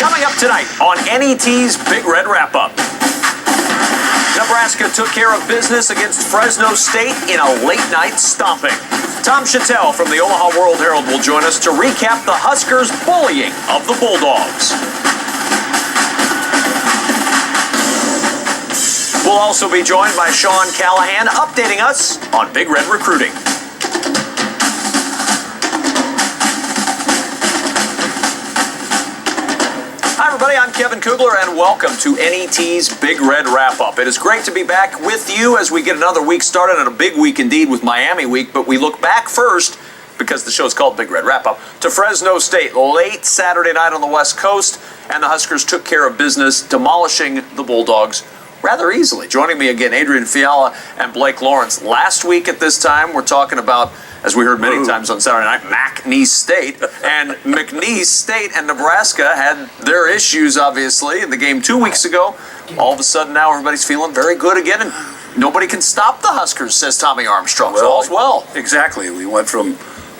Coming up tonight on NET's Big Red Wrap-Up. Nebraska took care of business against Fresno State in a late-night stomping. Tom Chattel from the Omaha World-Herald will join us to recap the Huskers' bullying of the Bulldogs. We'll also be joined by Sean Callahan updating us on Big Red recruiting. Hi, everybody. I'm Kevin Kugler, and welcome to NET's Big Red Wrap-Up. It is great to be back with you as we get another week started, and a big week indeed with Miami week. But we look back first, because the show is called Big Red Wrap-Up, to Fresno State late Saturday night on the West Coast, and the Huskers took care of business, demolishing the Bulldogs rather easily. Joining me again, Adrian Fiala and Blake Lawrence. Last week at this time, we're talking about, as we heard many times on Saturday night, McNeese State. And McNeese State and Nebraska had their issues, obviously, in the game 2 weeks ago. All of a sudden now everybody's feeling very good again, and nobody can stop the Huskers, says Tommy Armstrong. So all's well. Exactly. We went from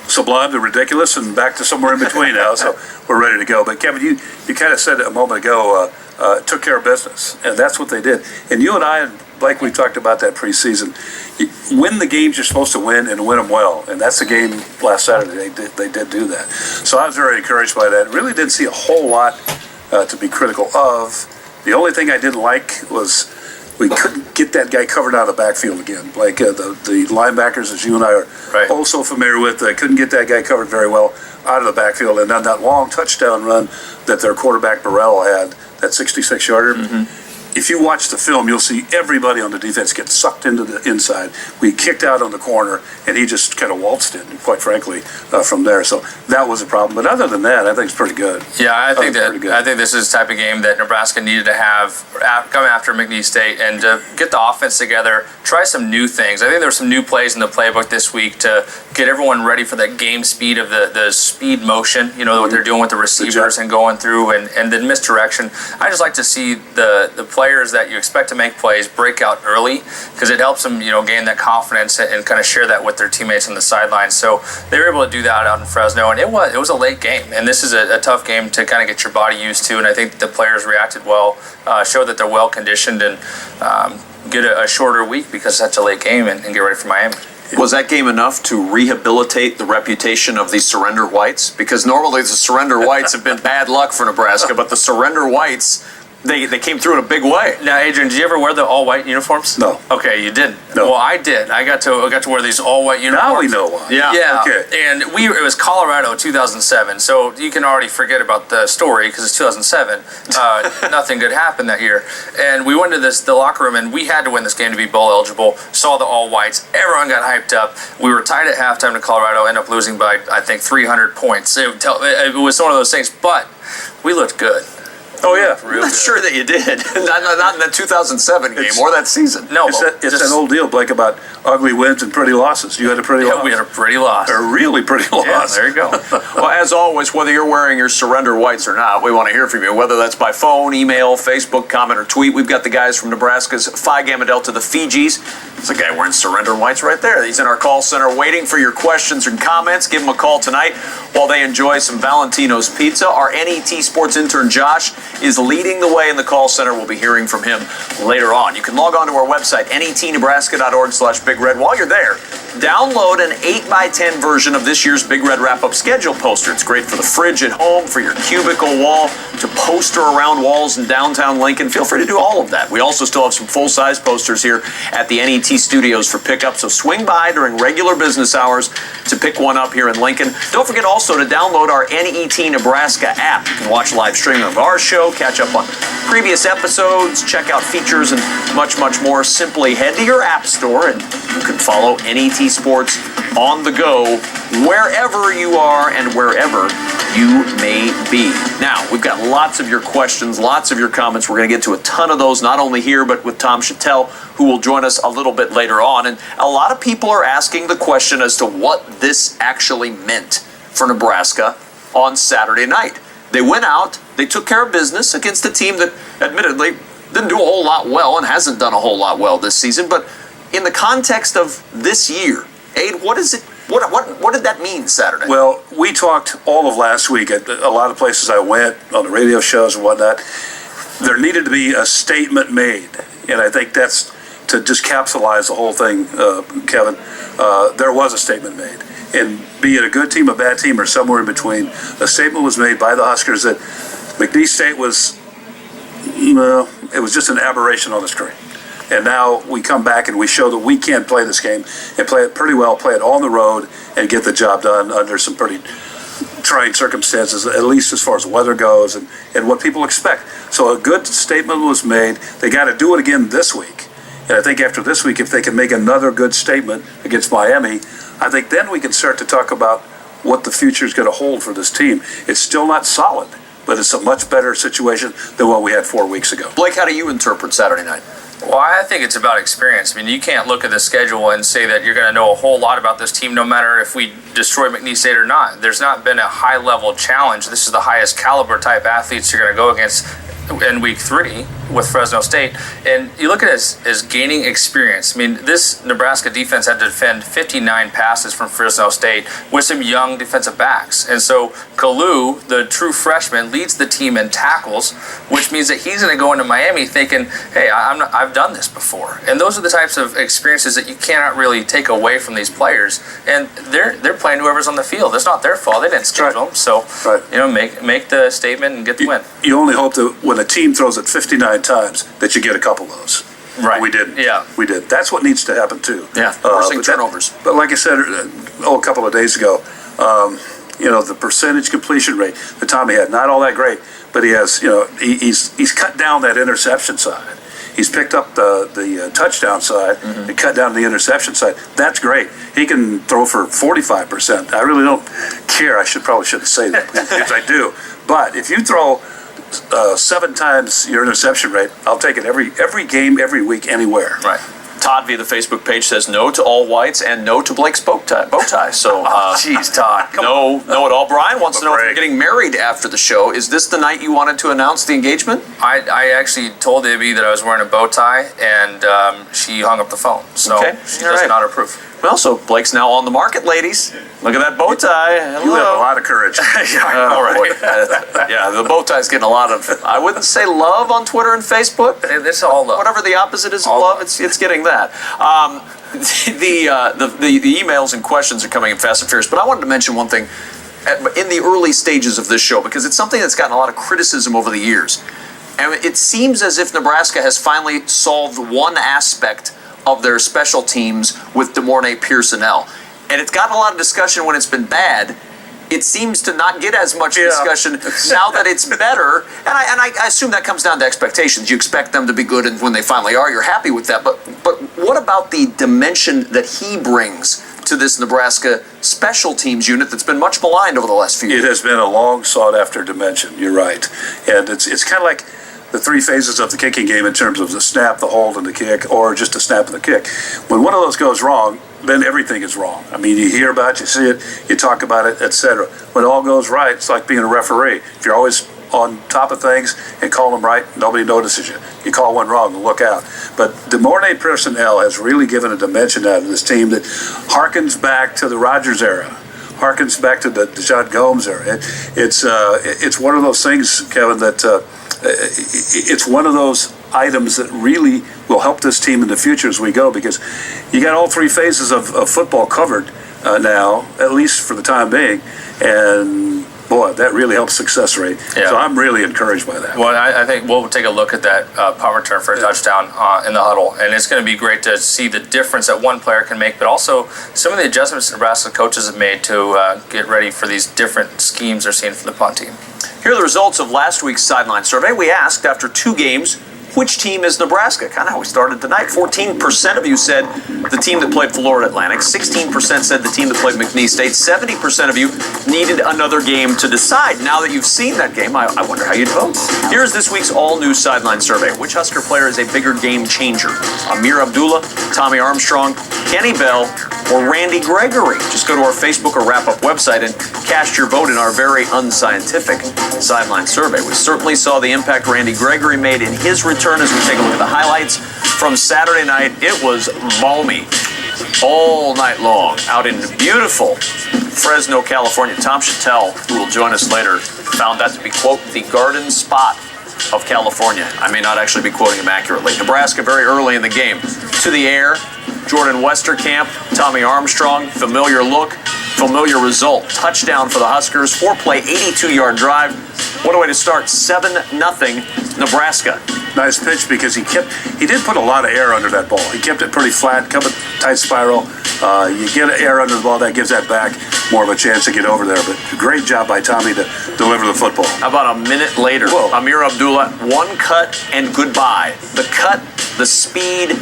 sublime to ridiculous and back to somewhere in between now, so we're ready to go. But Kevin, you kind of said it a moment ago, took care of business, and that's what they did. And you and I, and Blake, we talked about that preseason. You win the games you're supposed to win and win them well, and that's the game last Saturday. They did do that. So I was very encouraged by that. Really didn't see a whole lot to be critical of. The only thing I didn't like was we couldn't get that guy covered out of the backfield again. Like the linebackers, as you and I are also familiar with, couldn't get that guy covered very well out of the backfield. And then that long touchdown run that their quarterback Burrell had, that 66-yarder, if you watch the film, you'll see everybody on the defense get sucked into the inside. We kicked out on the corner, and he just kind of waltzed in, quite frankly, from there. So that was a problem. But other than that, I think it's pretty good. Yeah, I think this is the type of game that Nebraska needed to have come after McNeese State and to get the offense together, try some new things. I think there were some new plays in the playbook this week to get everyone ready for that game speed of the speed motion, what they're doing with the receivers and going through and then misdirection. I just like to see the players that you expect to make plays break out early, because it helps them, gain that confidence and kind of share that with their teammates on the sidelines. So they were able to do that out in Fresno, and it was a late game. And this is a tough game to kind of get your body used to. And I think the players reacted well, showed that they're well conditioned, and get a shorter week because it's such a late game and get ready for Miami. Was that game enough to rehabilitate the reputation of the Surrender Whites? Because normally the Surrender Whites have been bad luck for Nebraska, but the Surrender Whites, they came through in a big way. Now, Adrian, did you ever wear the all-white uniforms? No. Okay, you didn't. No. Well, I did. I got to wear these all-white uniforms. Now we know why. Yeah. Okay. And it was Colorado 2007, so you can already forget about the story because it's 2007. Nothing good happened that year. And we went to the locker room, and we had to win this game to be bowl eligible. Saw the all-whites. Everyone got hyped up. We were tied at halftime to Colorado, ended up losing by, I think, 300 points. It was one of those things, but we looked good. Oh, yeah. I'm not sure that you did. not in that 2007 game or that season. No, it's that old deal, Blake, about ugly wins and pretty losses. You had a pretty loss. We had a pretty loss. A really pretty loss. Yeah, there you go. Well, as always, whether you're wearing your Surrender Whites or not, we want to hear from you, whether that's by phone, email, Facebook, comment, or tweet. We've got the guys from Nebraska's Phi Gamma Delta, the Fijis. There's a guy wearing Surrender Whites right there. He's in our call center waiting for your questions and comments. Give him a call tonight while they enjoy some Valentino's Pizza. Our NET Sports intern, Josh, is leading the way in the call center. We'll be hearing from him later on. You can log on to our website, netnebraska.org/Big Red. While you're there, download an 8x10 version of this year's Big Red Wrap-Up schedule poster. It's great for the fridge at home, for your cubicle wall, to poster around walls in downtown Lincoln. Feel free to do all of that. We also still have some full-size posters here at the NET studios for pickup, so swing by during regular business hours to pick one up here in Lincoln. Don't forget also to download our NET Nebraska app. You can watch live streaming of our show, catch up on previous episodes, check out features, and much, much more. Simply head to your app store and you can follow NET Sports on the go wherever you are and wherever you may be. Now, we've got lots of your questions, lots of your comments. We're going to get to a ton of those, not only here, but with Tom Chattel, who will join us a little bit later on. And a lot of people are asking the question as to what this actually meant for Nebraska on Saturday night. They went out, they took care of business against a team that admittedly didn't do a whole lot well and hasn't done a whole lot well this season. But in the context of this year, Aid, what does What did that mean Saturday? Well, we talked all of last week at a lot of places I went, on the radio shows and whatnot. There needed to be a statement made, and I think that's to just capsulize the whole thing, Kevin. There was a statement made, and be it a good team, a bad team, or somewhere in between, a statement was made by the Huskers that McNeese State was, it was just an aberration on the screen. And now we come back and we show that we can play this game and play it pretty well, play it on the road, and get the job done under some pretty trying circumstances, at least as far as weather goes and what people expect. So a good statement was made. They got to do it again this week. And I think after this week, if they can make another good statement against Miami, I think then we can start to talk about what the future is going to hold for this team. It's still not solid, but it's a much better situation than what we had 4 weeks ago. Blake, how do you interpret Saturday night? Well, I think it's about experience. I mean, you can't look at the schedule and say that you're going to know a whole lot about this team no matter if we destroy McNeese State or not. There's not been a high-level challenge. This is the highest caliber type athletes you're going to go against in week 3 with Fresno State. And you look at it as gaining experience. I mean, this Nebraska defense had to defend 59 passes from Fresno State with some young defensive backs. And so Kalu, the true freshman, leads the team in tackles, which means that he's going to go into Miami thinking, hey, I've done this before. And those are the types of experiences that you cannot really take away from these players. And they're playing whoever's on the field. It's not their fault. They didn't schedule them. So, make the statement and get the win. You only hope that when a team throws it 59 times that you get a couple of those. Right. We didn't. Yeah. We did. That's what needs to happen too. Yeah. Forcing turnovers. But like I said, a couple of days ago, the percentage completion rate that Tommy had, not all that great, but he has, he's cut down that interception side. He's picked up the touchdown side and cut down the interception side. That's great. He can throw for 45%. I really don't care. I probably shouldn't say that, because I do. But if you throw 7 times your interception rate, I'll take it every game, every week, anywhere. Right. Todd via the Facebook page says no to all whites and no to Blake's bow tie. So, Jeez, Todd. no at all. Brian wants to know if you're break. getting married after the show. Is this the night you wanted to announce the engagement? I actually told Ibby that I was wearing a bow tie, and she hung up the phone. So Okay. she All does right. not approve. Well, so Blake's now on the market, ladies. Look at that bow tie. Hello. You have a lot of courage. All right. Yeah, the bow tie's getting a lot of, I wouldn't say love on Twitter and Facebook. It's all love. Whatever the opposite is of All love, love. it's getting that. The emails and questions are coming in fast and furious, but I wanted to mention one thing in the early stages of this show, because it's something that's gotten a lot of criticism over the years. And it seems as if Nebraska has finally solved one aspect of their special teams with DeMornay Pearsonell. And it's gotten a lot of discussion when it's been bad. It seems to not get as much discussion now that it's better. And I assume that comes down to expectations. You expect them to be good, and when they finally are, you're happy with that. But what about the dimension that he brings to this Nebraska special teams unit that's been much maligned over the last few years? It has been a long sought-after dimension. You're right. And it's kind of like the 3 phases of the kicking game in terms of the snap, the hold, and the kick, or just a snap and the kick. When one of those goes wrong, then everything is wrong. I mean, you hear about it, you see it, you talk about it, etc. When it all goes right, it's like being a referee. If you're always on top of things and call them right, nobody notices you. You call one wrong and look out. But DeMornay Pearsonell has really given a dimension out of this team that harkens back to the Rodgers era, harkens back to the John Gomes era. It's one of those things, Kevin, that it's one of those items that really will help this team in the future as we go, because you got all 3 phases of football covered now, at least for the time being, and boy, that really helps success rate. Yeah. So I'm really encouraged by that. Well, I think we'll take a look at that punt return for a touchdown in the huddle, and it's going to be great to see the difference that one player can make, but also some of the adjustments Nebraska coaches have made to get ready for these different schemes they're seeing from the punt team. Here are the results of last week's sideline survey. We asked, after 2 games, which team is Nebraska? Kind of how we started tonight. 14% of you said the team that played Florida Atlantic. 16% said the team that played McNeese State. 70% of you needed another game to decide. Now that you've seen that game, I wonder how you'd vote. Here's this week's all-new sideline survey. Which Husker player is a bigger game changer? Amir Abdullah, Tommy Armstrong, Kenny Bell, or Randy Gregory? Just go to our Facebook or Wrap-Up website and cast your vote in our very unscientific sideline survey. We certainly saw the impact Randy Gregory made in his return as we take a look at the highlights from Saturday night. It was balmy. all night long out in beautiful Fresno, California. Tom Chattel, who will join us later, found that to be, quote, the garden spot of California. I may not actually be quoting him accurately. Nebraska very early in the game. To the air, Jordan Westerkamp, Tommy Armstrong, familiar look, familiar result. Touchdown for the Huskers, 4-play, 82-yard drive. What a way to start, 7-0 Nebraska. Nice pitch because he did put a lot of air under that ball. He kept it pretty flat, kept it tight spiral. You get air under the ball, that gives that back more of a chance to get over there. But great job by Tommy to deliver the football. How about a minute later? Whoa. Amir Abdullah, one cut and goodbye. The cut, the speed,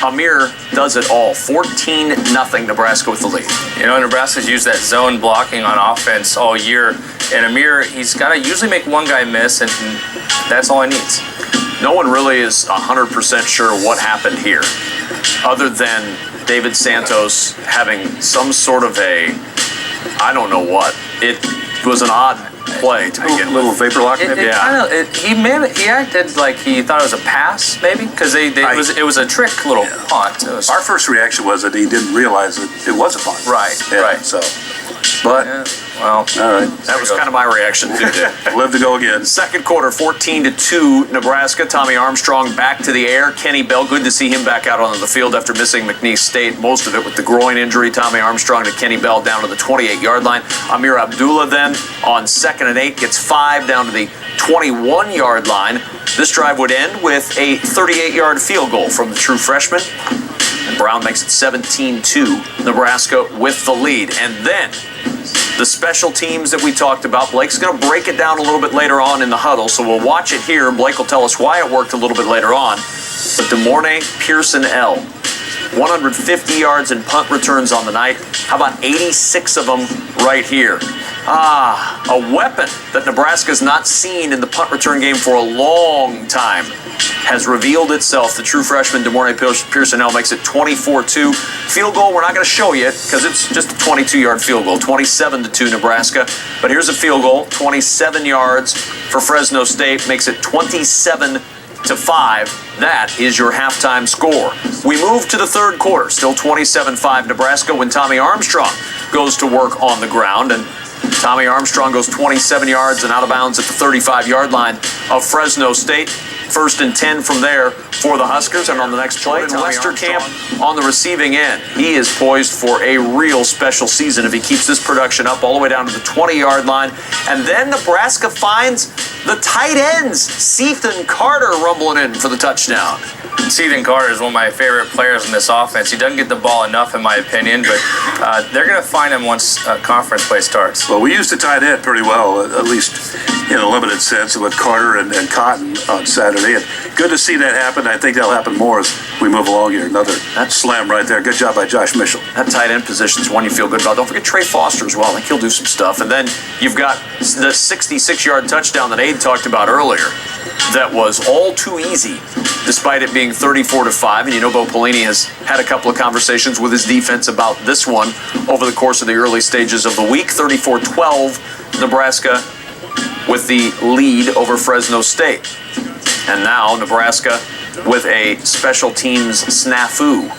Amir does it all. 14-0 Nebraska with the lead. You know, Nebraska's used that zone blocking on offense all year. And Amir, he's got to usually make one guy miss, and that's all he needs. No one really is 100% sure what happened here, other than David Santos having some sort of I don't know what. It was an odd play to begin with. A little vapor lock, maybe? He acted like he thought it was a pass, maybe, because it was a trick little punt. Our first reaction was that he didn't realize that it was a punt. Right, right. So, but, well, all right. That was kind of my reaction, too, Dave. Live to go again. Second quarter, 14-2 Nebraska. Tommy Armstrong back to the air. Kenny Bell, good to see him back out on the field after missing McNeese State, most of it with the groin injury. Tommy Armstrong to Kenny Bell down to the 28-yard line. Amir Abdullah then on 2nd and 8 gets 5 down to the 21-yard line. This drive would end with a 38-yard field goal from the true freshman. And Brown makes it 17-2, Nebraska with the lead. And then the special teams that we talked about, Blake's going to break it down a little bit later on in the huddle, so we'll watch it here. Blake will tell us why it worked a little bit later on. But DeMornay Pearson-L, 150 yards in punt returns on the night. How about 86 of them right here? A weapon that Nebraska's not seen in the punt return game for a long time has revealed itself. The true freshman DeMornay Pearson-L makes it 24-2. Field goal, we're not going to show you because it's just a 22-yard field goal, 27-2 Nebraska. But here's a field goal, 27 yards for Fresno State, makes it 27-5. That is your halftime score. We move to the third quarter, still 27-5 Nebraska when Tommy Armstrong goes to work on the ground. And Tommy Armstrong goes 27 yards and out of bounds at the 35-yard line of Fresno State. 1st and 10 from there for the Huskers. And on the next play, Westerkamp on the receiving end. He is poised for a real special season if he keeps this production up all the way down to the 20-yard line. And then Nebraska finds the tight ends. Sethan Carter rumbling in for the touchdown. Sethan Carter is one of my favorite players in this offense. He doesn't get the ball enough, in my opinion, but they're going to find him once conference play starts. Well, we used the tight end pretty well, at least in a limited sense, with Carter and Cotton on Saturday. And good to see that happen. I think that'll happen more as we move along here. Another slam right there. Good job by Josh Mitchell. That tight end position is one you feel good about. Don't forget Trey Foster as well. I think he'll do some stuff. And then you've got the 66-yard touchdown that Abe talked about earlier that was all too easy, despite it being 34-5. And you know Bo Pelini has had a couple of conversations with his defense about this one over the course of the early stages of the week. 34-12, Nebraska with the lead over Fresno State. And now Nebraska with a special teams snafu,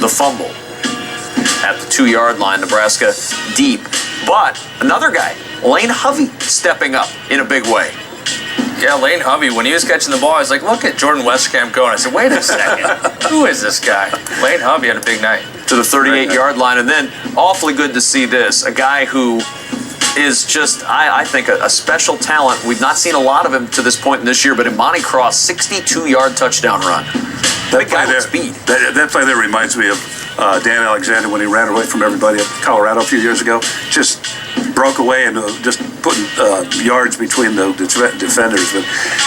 the fumble at the 2-yard line. Nebraska deep. But another guy, Lane Hovey, stepping up in a big way. Yeah, Lane Hovey, when he was catching the ball, I was like, look at Jordan Westerkamp going. I said, wait a second. Who is this guy? Lane Hovey had a big night. To the 38-yard line. And then awfully good to see this. A guy who is just, I think, a special talent. We've not seen a lot of him to this point in this year, but Imani Cross, 62-yard touchdown run. Big guy with speed. That play there reminds me of Dan Alexander when he ran away from everybody at Colorado a few years ago. Just broke away and just putting yards between the defenders. But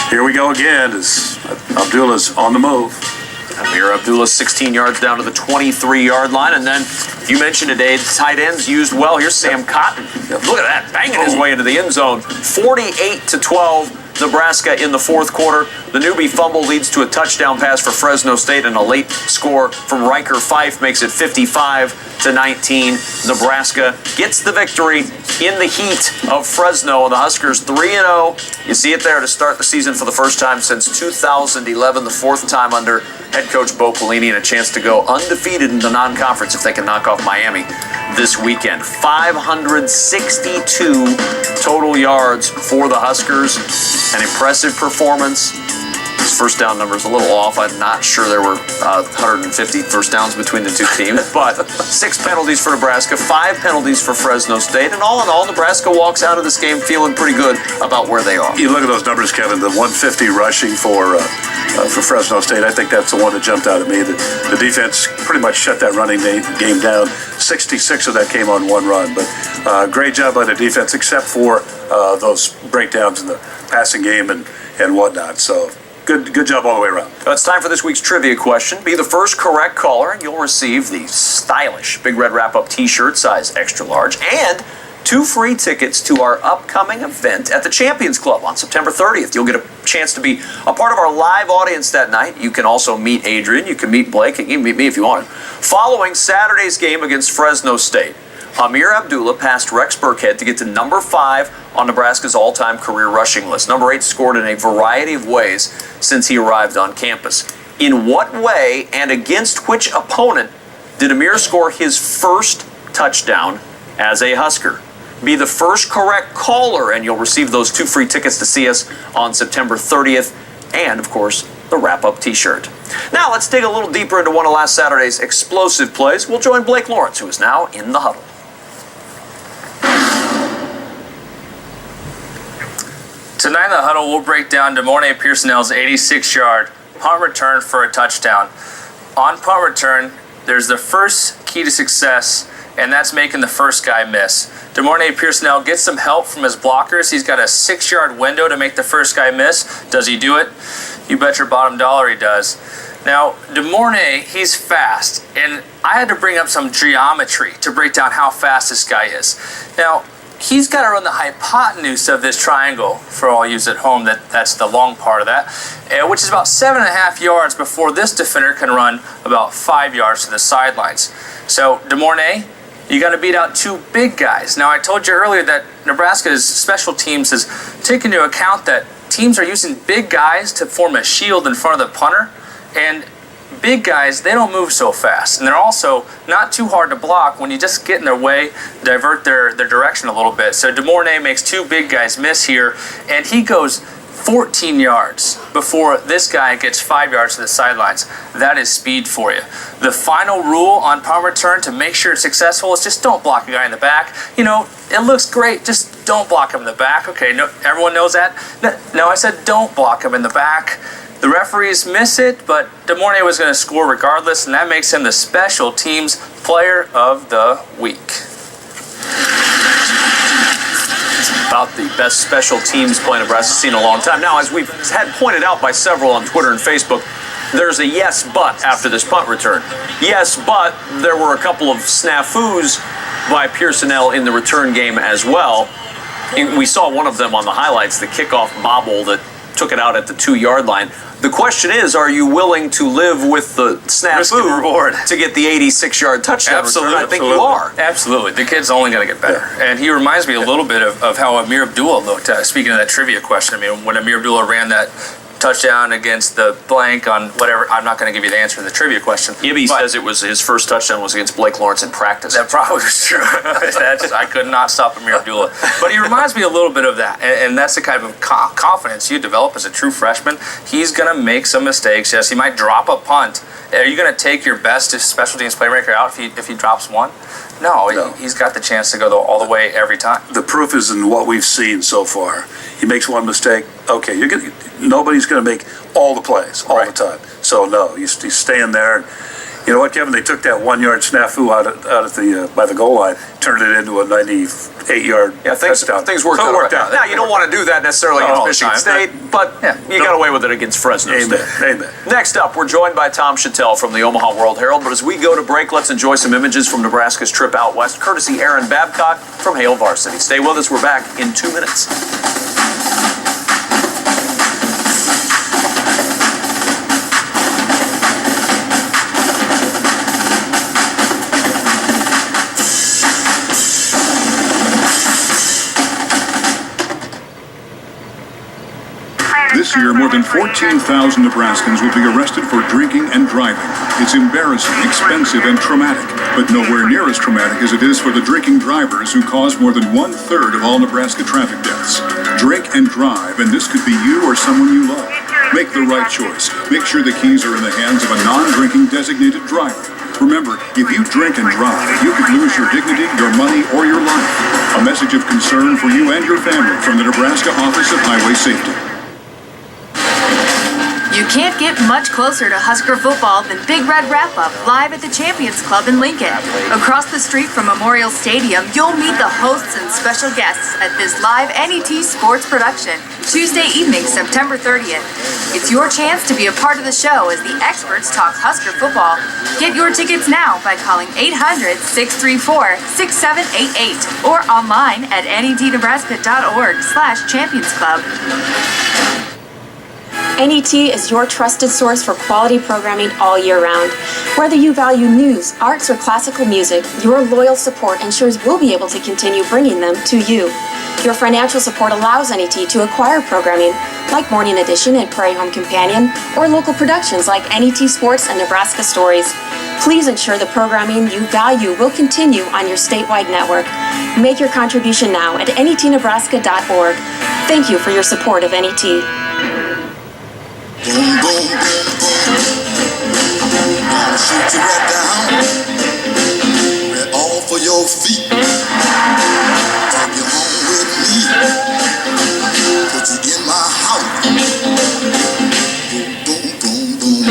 here we go again as Abdullah's on the move. Amir Abdullah 16 yards down to the 23-yard line. And then you mentioned today, the tight ends used well. Here's Sam Cotton. Look at that, banging his way into the end zone. 48-12, Nebraska in the fourth quarter. The newbie fumble leads to a touchdown pass for Fresno State, and a late score from Riker Fife makes it 55-19. Nebraska gets the victory in the heat of Fresno. The Huskers 3-0. You see it there to start the season for the first time since 2011, the fourth time under head coach Bo Pelini, and a chance to go undefeated in the non-conference if they can knock off Miami this weekend. 562 total yards for the Huskers. An impressive performance. His first down number is a little off. I'm not sure there were 150 first downs between the two teams, but 6 penalties for Nebraska, 5 penalties for Fresno State, and all in all, Nebraska walks out of this game feeling pretty good about where they are. You look at those numbers, Kevin, the 150 rushing for Fresno State. I think that's the one that jumped out at me. The defense pretty much shut that running game down. 66 of that came on one run, but great job by the defense, except for those breakdowns in the passing game and whatnot. So good job all the way around. It's time for this week's trivia question. Be the first correct caller, and you'll receive the stylish Big Red Wrap-Up T-shirt, size extra large, and 2 free tickets to our upcoming event at the Champions Club on September 30th. You'll get a chance to be a part of our live audience that night. You can also meet Adrian. You can meet Blake. You can meet me if you want to. Following Saturday's game against Fresno State, Amir Abdullah passed Rex Burkhead to get to number 5 on Nebraska's all-time career rushing list. Number 8 scored in a variety of ways since he arrived on campus. In what way and against which opponent did Amir score his first touchdown as a Husker? Be the first correct caller, and you'll receive those 2 free tickets to see us on September 30th, and, of course, the wrap-up T-shirt. Now, let's dig a little deeper into one of last Saturday's explosive plays. We'll join Blake Lawrence, who is now in the huddle. Tonight in the huddle, we'll break down DeMornay Pearsonell's 86-yard punt return for a touchdown. On punt return, there's the first key to success, and that's making the first guy miss. DeMornay Pearsonell gets some help from his blockers. He's got a 6-yard window to make the first guy miss. Does he do it? You bet your bottom dollar he does. Now, DeMornay, he's fast, and I had to bring up some geometry to break down how fast this guy is. Now, he's got to run the hypotenuse of this triangle, for all you at home, that's the long part of that, which is about 7.5 yards before this defender can run about 5 yards to the sidelines. So, DeMornay, you got to beat out 2 big guys. Now, I told you earlier that Nebraska's special teams has taken into account that teams are using big guys to form a shield in front of the punter, and big guys, they don't move so fast, and they're also not too hard to block when you just get in their way, divert their direction a little bit. So DeMornay makes 2 big guys miss here, and he goes 14 yards before this guy gets 5 yards to the sidelines. That is speed for you. The final rule on punt return to make sure it's successful is just don't block a guy in the back. You know, it looks great, just don't block him in the back. Okay, no, everyone knows that? No, I said don't block him in the back. The referees miss it, but DeMornay was going to score regardless, and that makes him the special teams player of the week. About the best special teams play Nebraska's seen in a long time. Now, as we've had pointed out by several on Twitter and Facebook, there's a yes but after this punt return. Yes, but there were a couple of snafus by Pearsonell in the return game as well. And we saw one of them on the highlights, the kickoff bobble that took it out at the 2-yard line. The question is, are you willing to live with the snafu reward to get the 86-yard touchdown Absolutely. return? I think you are. Absolutely. The kid's only going to get better. Yeah. And he reminds me a little bit of how Amir Abdullah looked. Speaking of that trivia question, I mean, when Amir Abdullah ran that touchdown against the blank on whatever, I'm not going to give you the answer to the trivia question. Ibby says it was his first touchdown was against Blake Lawrence in practice. That probably was true. I could not stop Amir Abdullah. But he reminds me a little bit of that. And that's the kind of confidence you develop as a true freshman. He's going to make some mistakes. Yes, he might drop a punt. Are you going to take your best special teams playmaker out if he drops one? No, he's got the chance to go all the way every time. The proof is in what we've seen so far. He makes one mistake. Okay, nobody's going to make all the plays all the time. So no, he's staying there. You know what, Kevin? They took that 1-yard snafu out at by the goal line, turned it into a 98-yard touchdown. Things worked out. Now, you don't want to do that necessarily against Michigan State, but you got away with it against Fresno State. Amen. Next up, we're joined by Tom Chattel from the Omaha World Herald. But as we go to break, let's enjoy some images from Nebraska's trip out west, courtesy Aaron Babcock from Hale Varsity. Stay with us. We're back in 2 minutes. year, more than 14,000 Nebraskans will be arrested for drinking and driving. It's embarrassing, expensive, and traumatic, but nowhere near as traumatic as it is for the drinking drivers who cause more than 1/3 of all Nebraska traffic deaths. Drink and drive, and this could be you or someone you love. Make the right choice. Make sure the keys are in the hands of a non-drinking designated driver. Remember, if you drink and drive, you could lose your dignity, your money, or your life. A message of concern for you and your family from the Nebraska Office of Highway Safety. You can't get much closer to Husker football than Big Red Wrap-Up live at the Champions Club in Lincoln. Across the street from Memorial Stadium, you'll meet the hosts and special guests at this live NET sports production, Tuesday evening, September 30th. It's your chance to be a part of the show as the experts talk Husker football. Get your tickets now by calling 800-634-6788 or online at netnebraska.org/championsclub. NET is your trusted source for quality programming all year round. Whether you value news, arts, or classical music, your loyal support ensures we'll be able to continue bringing them to you. Your financial support allows NET to acquire programming like Morning Edition and Prairie Home Companion, or local productions like NET Sports and Nebraska Stories. Please ensure the programming you value will continue on your statewide network. Make your contribution now at netnebraska.org. Thank you for your support of NET. Boom, boom, boom, boom. I'll shoot you right down. Right off of your feet. Take you home with me. Put you in my house. Boom, boom, boom, boom.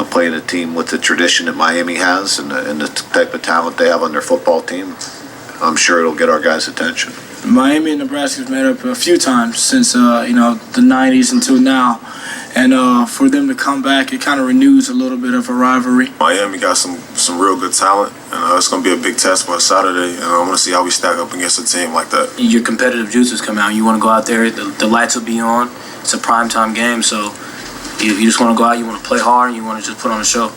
Playing a team with the tradition that Miami has and the type of talent they have on their football team, I'm sure it'll get our guys' attention. Miami and Nebraska have met up a few times since the 90s until now, and for them to come back, it kind of renews a little bit of a rivalry. Miami got some real good talent, and it's going to be a big test for us Saturday, and I want to see how we stack up against a team like that. Your competitive juices come out. You want to go out there, the lights will be on. It's a primetime game, so you just want to go out, you want to play hard, and you want to just put on a show.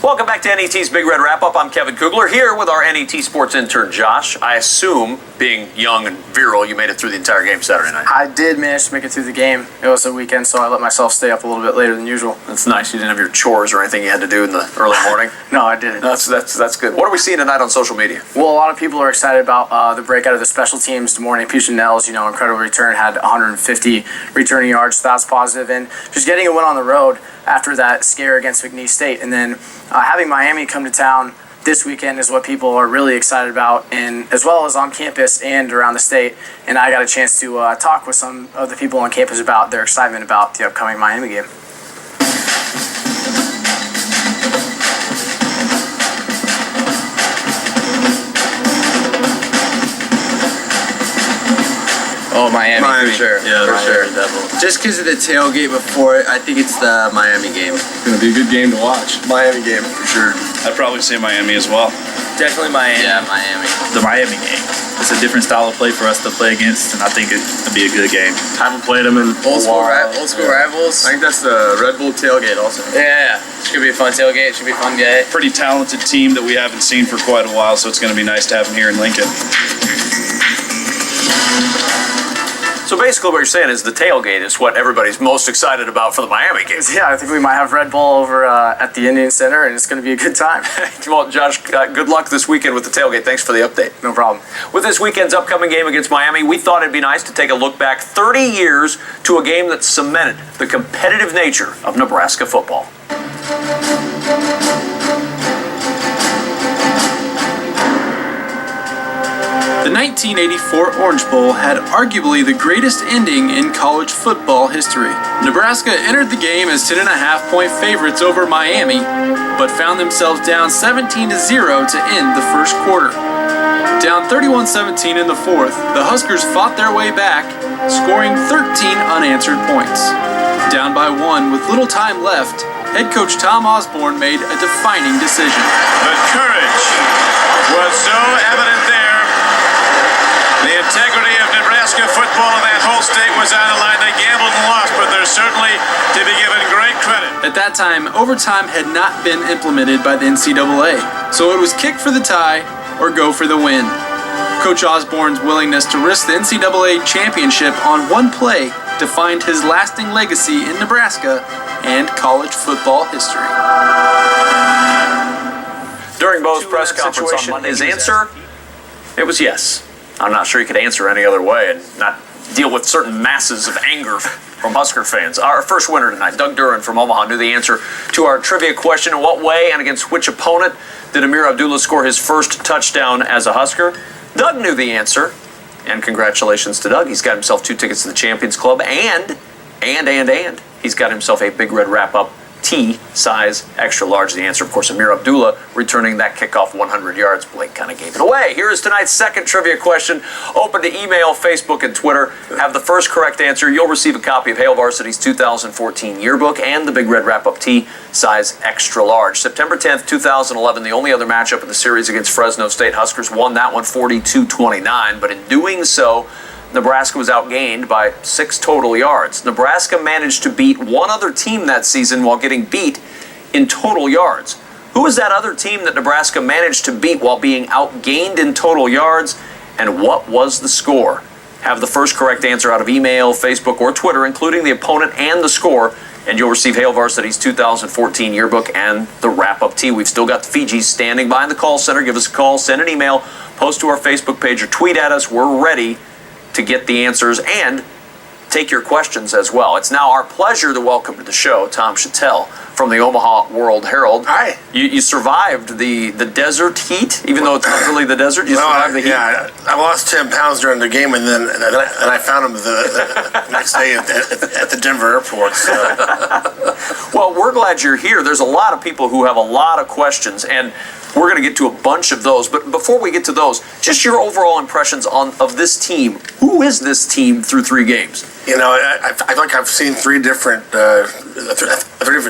Welcome back to NET's Big Red Wrap-Up. I'm Kevin Kugler here with our NET sports intern, Josh. I assume, being young and virile, you made it through the entire game Saturday night. I did manage to make it through the game. It was a weekend, so I let myself stay up a little bit later than usual. That's nice. You didn't have your chores or anything you had to do in the early morning? No, I didn't. That's good. What are we seeing tonight on social media? Well, a lot of people are excited about the breakout of the special teams. Des Moines Puccinells, incredible return, had 150 returning yards, so that's positive. And just getting a win on the road after that scare against McNeese State. And then having Miami come to town this weekend is what people are really excited about, and as well as on campus and around the state. And I got a chance to talk with some of the people on campus about their excitement about the upcoming Miami game. Oh, Miami for sure. Yeah, for sure. Devil. Just because of the tailgate before it, I think it's the Miami game. It's going to be a good game to watch. Miami game, for sure. I'd probably say Miami as well. Definitely Miami. Yeah, Miami. The Miami game. It's a different style of play for us to play against, and I think it'd be a good game. Haven't played them in old school rivals. I think that's the Red Bull tailgate also. Yeah. Should be a fun tailgate. Should be a fun day. Pretty talented team that we haven't seen for quite a while, so it's going to be nice to have them here in Lincoln. So basically what you're saying is the tailgate is what everybody's most excited about for the Miami game. Yeah, I think we might have Red Bull over at the Indian Center, and it's going to be a good time. Well, Josh, good luck this weekend with the tailgate. Thanks for the update. No problem. With this weekend's upcoming game against Miami, we thought it'd be nice to take a look back 30 years to a game that cemented the competitive nature of Nebraska football. The 1984 Orange Bowl had arguably the greatest ending in college football history. Nebraska entered the game as 10.5-point favorites over Miami, but found themselves down 17-0 to end the first quarter. Down 31-17 in the fourth, the Huskers fought their way back, scoring 13 unanswered points. Down by 1 with little time left, head coach Tom Osborne made a defining decision. The courage was so evident there. The integrity of Nebraska Nebraska football and that whole state was on the line. They gambled and lost, but they're certainly to be given great credit. At that time, overtime had not been implemented by the NCAA, so it was kick for the tie or go for the win. Coach Osborne's willingness to risk the NCAA championship on one play defined his lasting legacy in Nebraska and college football history. During Bo's press conference on Monday, his answer, it was yes. I'm not sure he could answer any other way and not deal with certain masses of anger from Husker fans. Our first winner tonight, Doug Duran from Omaha, knew the answer to our trivia question: in what way and against which opponent did Amir Abdullah score his first touchdown as a Husker? Doug knew the answer, and congratulations to Doug. He's got himself 2 tickets to the Champions Club, and he's got himself a Big Red Wrap-Up T size extra large. The answer, of course, Amir Abdullah returning that kickoff 100 yards. Blake kind of gave it away. Here is tonight's second trivia question. Open to email, Facebook, and Twitter. Have the first correct answer. You'll receive a copy of Hale Varsity's 2014 yearbook and the Big Red Wrap-Up T size extra large. September 10th, 2011, the only other matchup in the series against Fresno State. Huskers won that one 42-29, but in doing so, Nebraska was outgained by 6 total yards. Nebraska managed to beat one other team that season while getting beat in total yards. Who was that other team that Nebraska managed to beat while being outgained in total yards, and what was the score? Have the first correct answer out of email, Facebook, or Twitter, including the opponent and the score, and you'll receive Hale Varsity's 2014 yearbook and the wrap-up tee. We've still got the Fijis standing by in the call center. Give us a call, send an email, post to our Facebook page, or tweet at us. We're ready to get the answers and take your questions as well. It's now our pleasure to welcome to the show Tom Chattel from the Omaha World Herald. Hi. You survived the desert heat, even though it's not really the desert. You survived the heat. Yeah, I lost 10 pounds during the game, and then I found him the next day at the Denver airport. So. Well, we're glad you're here. There's a lot of people who have a lot of questions, and we're going to get to a bunch of those. But before we get to those, just your overall impressions of this team. Who is this team through 3 games? You know, I feel like I've seen three different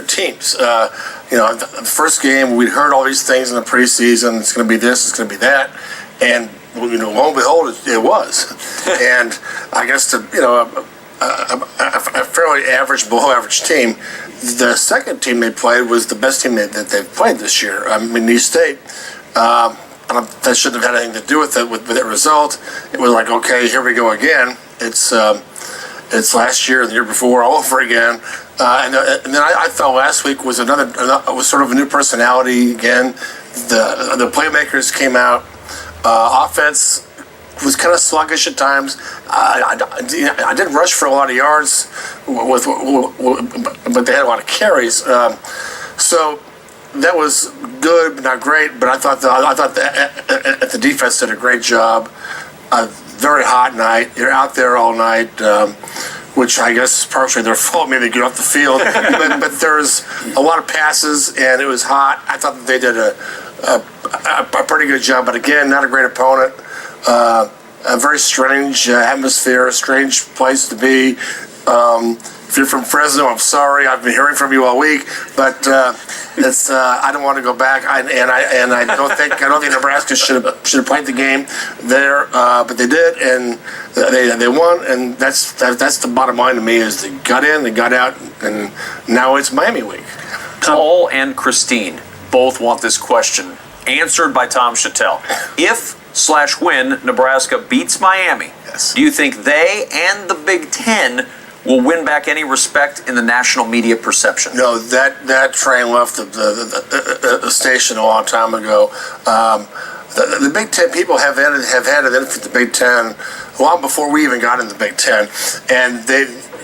teams. The first game, we'd heard all these things in the preseason. It's going to be this, it's going to be that. And, lo and behold, it was. And I guess, a fairly average, below average team. The second team they played was the best team that they've played this year. East State. That shouldn't have had anything to do with it, with that result. It was like, okay, here we go again. It's last year and the year before all over again. And then I felt last week was was sort of a new personality again. The playmakers came out. Offense was kind of sluggish at times. I didn't rush for a lot of yards, but they had a lot of carries. So that was good, but not great. But I thought the defense did a great job. A very hot night. You're out there all night, which I guess is partially their fault. Maybe they get off the field, but there's a lot of passes, and it was hot. I thought that they did a pretty good job. But again, not a great opponent. A very strange atmosphere, a strange place to be. If you're from Fresno, I'm sorry. I've been hearing from you all week, but it's I don't want to go back. I don't think Nebraska should have played the game there, but they did, and they won, and that's the bottom line to me is they got in, they got out, and now it's Miami week. Paul and Christine both want this question answered by Tom Chattel. If/when Nebraska beats Miami, yes, do you think they and the Big Ten will win back any respect in the national media perception? No, that train left the station a long time ago. The Big Ten people have had it in for the Big Ten long before we even got in the Big Ten, and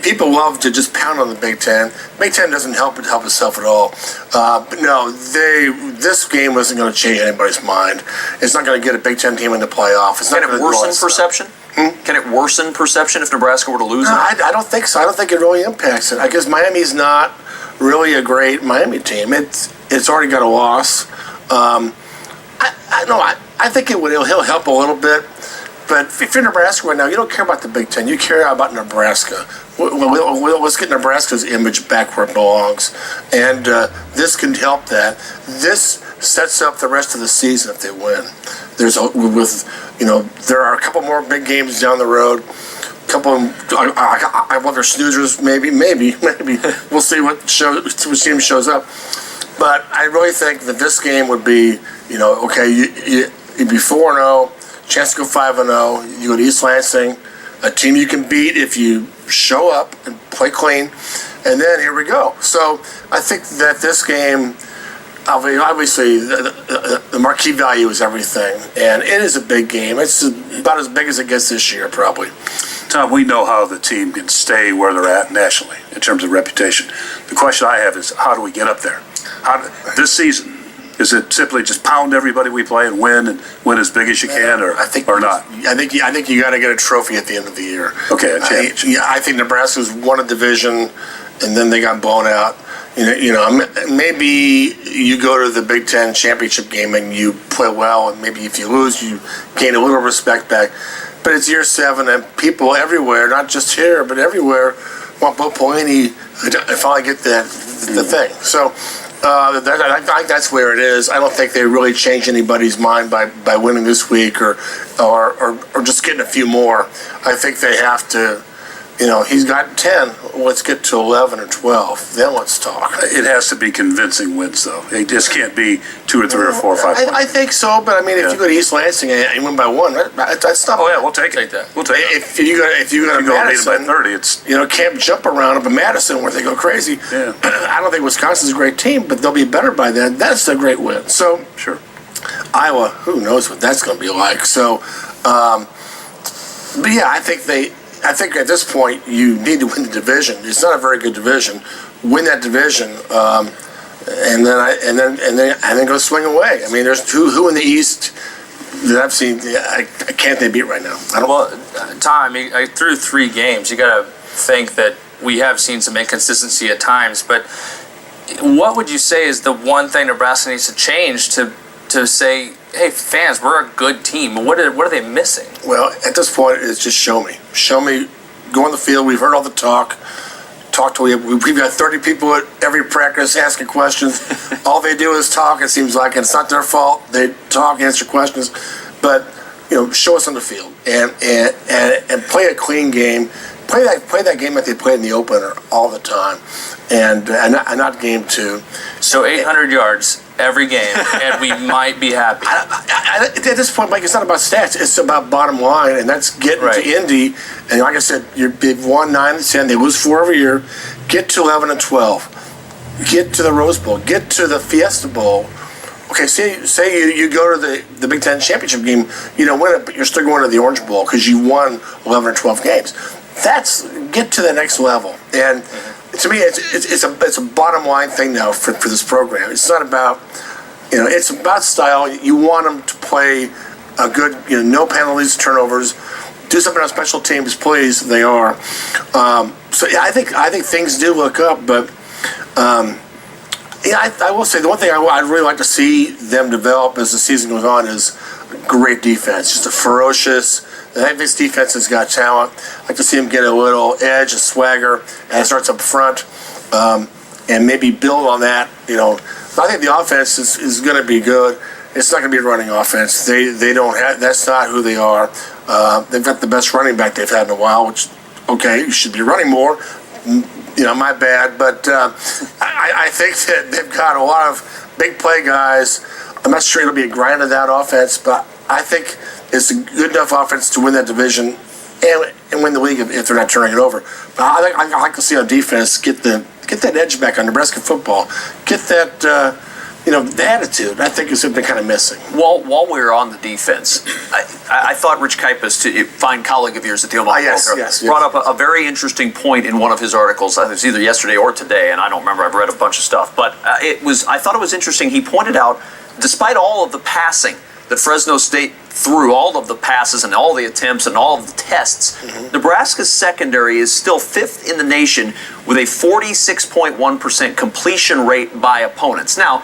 people love to just pound on the Big Ten. Big Ten doesn't help itself at all. But no, this game wasn't going to change anybody's mind. It's not going to get a Big Ten team in the playoff. It's not Can it worsen perception? Can it worsen perception if Nebraska were to lose? No, I don't think so. I don't think it really impacts it. I guess Miami's not really a great Miami team. It's already got a loss. I think it'll help a little bit. But if you're Nebraska right now, you don't care about the Big Ten. You care about Nebraska. Let's get Nebraska's image back where it belongs. And this can help that. This sets up the rest of the season if they win. There are a couple more big games down the road. couple of them, I want their snoozers, maybe. We'll see what team shows up. But I really think that this game would be, okay, you'd be 4-0, chance to go 5-0. You go to East Lansing, a team you can beat if you show up and play clean. And then here we go. So I think that this game, obviously, the marquee value is everything. And it is a big game. It's about as big as it gets this year, probably. Tom, we know how the team can stay where they're at nationally in terms of reputation. The question I have is, how do we get up there? This season, is it simply just pound everybody we play and win as big as you can, or not? I think you got to get a trophy at the end of the year. Okay, a championship. I think Nebraska's won a division, and then they got blown out. Maybe you go to the Big Ten championship game and you play well, and maybe if you lose, you gain a little respect back. But it's year 7, and people everywhere, not just here, but everywhere, want Bo Pelini to finally get the thing. So I think that's where it is. I don't think they really change anybody's mind by winning this week or just getting a few more. I think they have to. He's got 10. Let's get to 11 or 12. Then let's talk. It has to be convincing wins, though. It just can't be 2 or 3 or 4 or 5 points. I think so, but if you go to East Lansing and you win by 1, that's not. Oh yeah, we'll take that. We'll take it. If you go to Madison, by 30, it's Camp Jump Around up in Madison where they go crazy. Yeah. I don't think Wisconsin's a great team, but they'll be better by then. That's a great win. So sure. Iowa, who knows what that's going to be like? So, but yeah, I think at this point you need to win the division. It's not a very good division. Win that division, and then go swing away. There's who in the East that I've seen. I can't they beat right now? Well, Tom, through 3 games, you got to think that we have seen some inconsistency at times. But what would you say is the one thing Nebraska needs to change to say, hey, fans, we're a good team? What are they missing? Well, at this point, it's just show me. Show me. Go on the field. We've heard all the talk. We've got 30 people at every practice asking questions. All they do is talk, it seems like, and it's not their fault. They talk, answer questions. But, show us on the field and play a clean game. Play that game that they played in the opener all the time, and not game 2. So 800 yards every game, and we might be happy. At this point, Mike, it's not about stats. It's about bottom line, and that's getting to Indy. And like I said, they've won 9 and 10. They lose 4 every year. Get to 11 and 12. Get to the Rose Bowl. Get to the Fiesta Bowl. Okay, say you go to the Big Ten championship game. You don't win it, but you're still going to the Orange Bowl because you won 11 or 12 games. Get to the next level. And to me, it's a bottom line thing now for this program. It's not about, it's about style. You want them to play a good, no penalties, turnovers, do something on special teams, please. They are. So yeah, I think things do look up, but I will say the one thing I'd really like to see them develop as the season goes on is great defense, just a ferocious. I think this defense has got talent. I'd like to see them get a little edge, a swagger, and it starts up front, and maybe build on that. I think the offense is going to be good. It's not going to be a running offense. They don't have. That's not who they are. They've got the best running back they've had in a while. Which, okay, you should be running more. My bad. But I think that they've got a lot of big play guys. I'm not sure it'll be a grind of that offense, but I think it's a good enough offense to win that division and win the league if they're not turning it over. But I'd like to see our defense get that edge back on Nebraska football. Get that, the attitude. I think is something kind of missing. While we're on the defense, I thought Rich Kipis, a fine colleague of yours at the Omaha yes. brought up a very interesting point in one of his articles. It was either yesterday or today, and I don't remember. I've read a bunch of stuff. But I thought it was interesting. He pointed out, despite all of the passing that Fresno State threw, all of the passes and all the attempts and all of the tests, Nebraska's secondary is still 5th in the nation with a 46.1% completion rate by opponents. Now,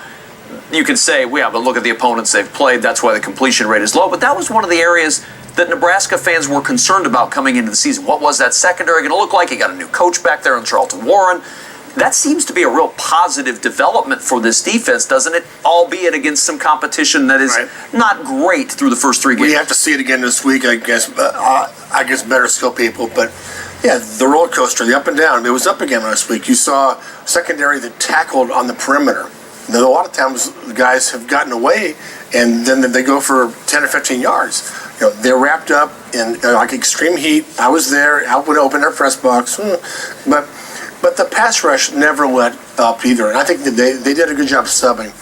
you can say, well, yeah, but look at the opponents they've played. That's why the completion rate is low. But that was one of the areas that Nebraska fans were concerned about coming into the season. What was that secondary going to look like? You got a new coach back there in Charlton Warren. that seems to be a real positive development for this defense, doesn't it? Albeit against some competition that is not great through the first 3 games. We have to see it again this week, I guess. I guess better skill people, but yeah, the roller coaster, the up and down. It was up again last week. You saw secondary that tackled on the perimeter. A lot of times the guys have gotten away, and then they go for 10 or 15 yards. They're wrapped up in like extreme heat. I was there. I would open their press box, but the pass rush never let up either. And I think that they did a good job subbing.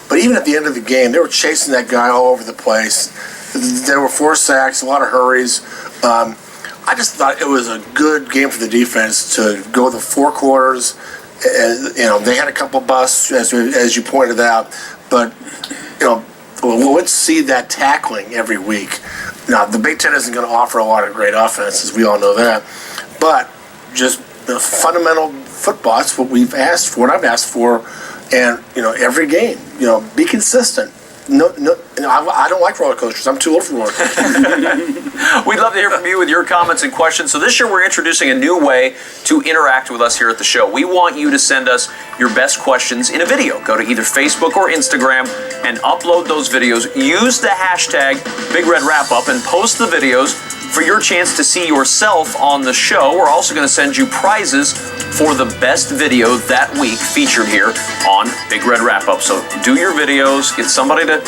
But even at the end of the game, they were chasing that guy all over the place. There were 4 sacks, a lot of hurries. I just thought it was a good game for the defense to go the 4 quarters. They had a couple busts, as you pointed out, but let's see that tackling every week. Now, the Big Ten isn't going to offer a lot of great offenses, we all know that, but just fundamental football, that's what we've asked for, what I've asked for, and every game, be consistent. No, I don't like roller coasters. I'm too old for roller coasters. We'd love to hear from you with your comments and questions. So this year we're introducing a new way to interact with us here at the show. We want you to send us your best questions in a video. Go to either Facebook or Instagram and upload those videos. Use the hashtag Big Red Wrap Up and post the videos for your chance to see yourself on the show. We're also going to send you prizes for the best video that week featured here on Big Red Wrap Up. So do your videos, get somebody to,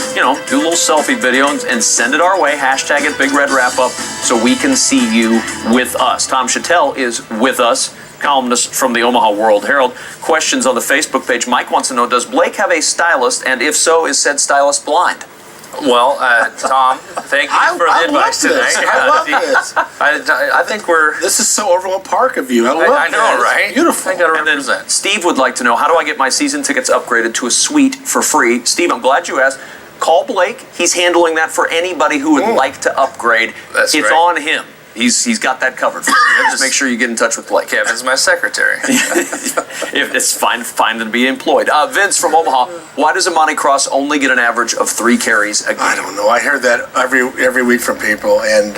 do a little selfie video and send it our way. Hashtag it Big Red Wrap Up so we can see you with us. Tom Chattel is with us, columnist from the Omaha World Herald. Questions on the Facebook page. Mike wants to know, does Blake have a stylist? And if so, is said stylist blind? Well, Tom, thank you for the advice tonight. I love this. I think we're... This is so Overland Park of you. I love I know, this. right? Beautiful. I got to And then represent. Steve would like to know, how do I get my season tickets upgraded to a suite for free? Steve, I'm glad you asked. Call Blake. He's handling that for anybody who would like to upgrade. That's it's right. on him. He's got that covered for you. Just make sure you get in touch with Blake. Kevin's my secretary. If it's fine to be employed. Vince from Omaha, why does Amani Cross only get an average of 3 carries a game? I don't know. I hear that every week from people, and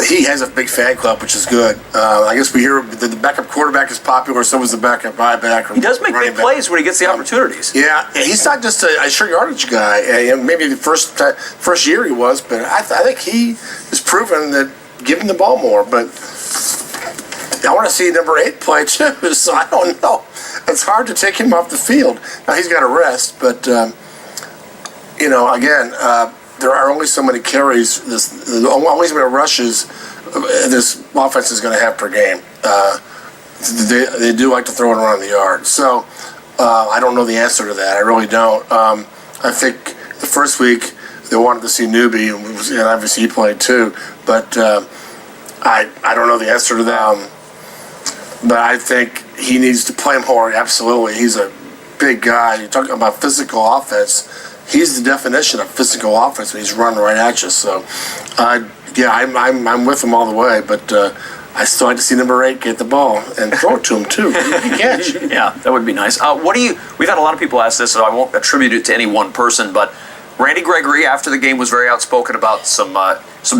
he has a big fan club, which is good. I guess we hear the backup quarterback is popular, so is the backup buyback. He does make big plays when he gets the opportunities. Yeah, he's not just a short yardage guy. Maybe the first year he was, but I think he has proven that give him the ball more. But I want to see number 8 play too, so I don't know. It's hard to take him off the field. Now he's got to rest, but again, there are only so many carries. Only so many rushes this offense is going to have per game. They do like to throw it around the yard, so I don't know the answer to that. I really don't. I think the first week they wanted to see Newby, and obviously he played too, but I don't know the answer to that. But I think he needs to play more. Absolutely, he's a big guy. You're talking about physical offense. He's the definition of physical offense when he's running right at you. So, I'm with him all the way. But I still like to see number 8 get the ball and throw it to him too. He catch. Yeah, that would be nice. We've had a lot of people ask this, so I won't attribute it to any one person, but Randy Gregory, after the game, was very outspoken about some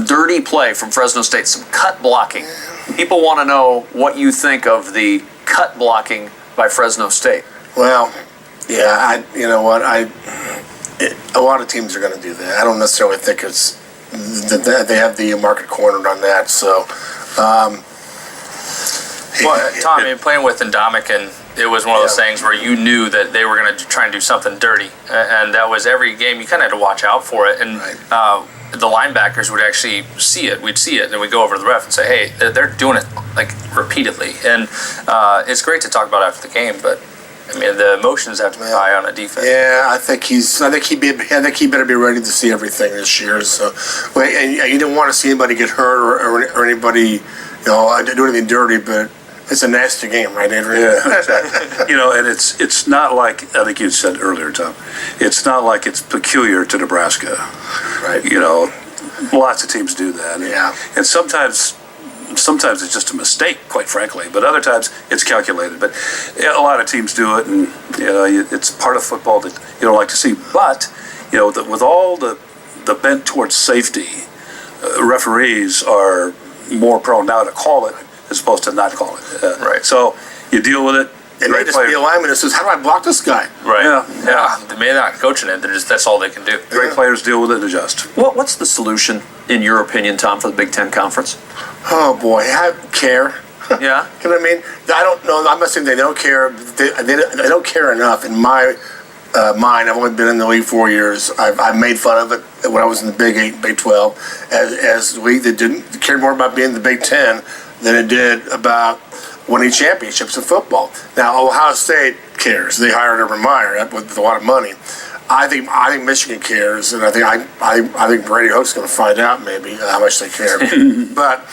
dirty play from Fresno State, some cut blocking. People want to know what you think of the cut blocking by Fresno State. Well, yeah, a lot of teams are going to do that. I don't necessarily think it's that they have the market cornered on that. So, well, Tom, playing with Ndamukong, it was one of those things where you knew that they were going to try and do something dirty, and that was every game. You kind of had to watch out for it, and the linebackers would actually see it. We'd see it, and we'd go over to the ref and say, "Hey, they're doing it like repeatedly." And it's great to talk about after the game, but the emotions have to be high on a defense. Yeah, I think he better be ready to see everything this year. So, and you didn't want to see anybody get hurt or anybody, do anything dirty, but. It's a nasty game, right, Andrew? Yeah, exactly. And it's not like, I think you said earlier, Tom, it's not like it's peculiar to Nebraska. Right. Lots of teams do that. Yeah. And sometimes it's just a mistake, quite frankly, but other times it's calculated. But a lot of teams do it, and it's part of football that you don't like to see. But with all the bent towards safety, referees are more prone now to call it as opposed to not call it. Right. So you deal with it. It may just be a lineman that says, how do I block this guy? Right. Yeah. They may not coaching it. That's all they can do. Great players deal with it and adjust. What's the solution, in your opinion, Tom, for the Big Ten Conference? Oh, boy. Care. Yeah. You know what I mean? I don't know. I'm not saying they don't care. They don't care enough. In my mind, I've only been in the league 4 years. I've made fun of it when I was in the Big 8 and Big 12 as a league that didn't care more about being the Big 10 than it did about winning championships in football. Now, Ohio State cares. They hired Urban Meyer with a lot of money. I think Michigan cares, and I think Brady Hoke's going to find out maybe how much they care. But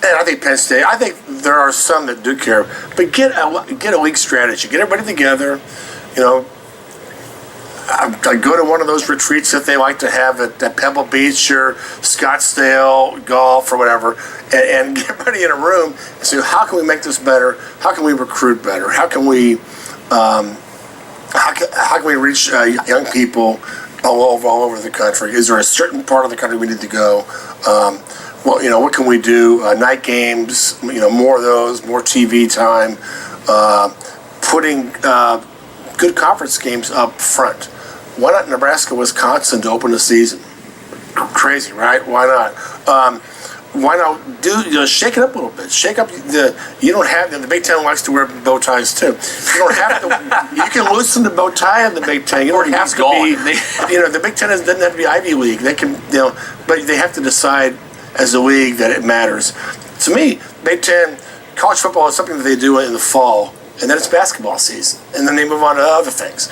and I think Penn State. I think there are some that do care. But get a league strategy. Get everybody together. You know, I go to one of those retreats that they like to have at Pebble Beach or Scottsdale golf or whatever, and get everybody in a room and say, how can we make this better? How can we recruit better? How can we reach young people all over the country? Is there a certain part of the country we need to go? What can we do? Night games, more of those, more TV time, putting good conference games up front. Why not Nebraska, Wisconsin to open the season? Crazy, right? Why not? Why not shake it up a little bit? Shake up you don't have the Big Ten likes to wear bow ties too. You don't have to. You can loosen the bow tie in the Big Ten. You don't have to be. The Big Ten doesn't have to be Ivy League. They can, but they have to decide as a league that it matters. To me, Big Ten college football is something that they do in the fall, and then it's basketball season, and then they move on to other things.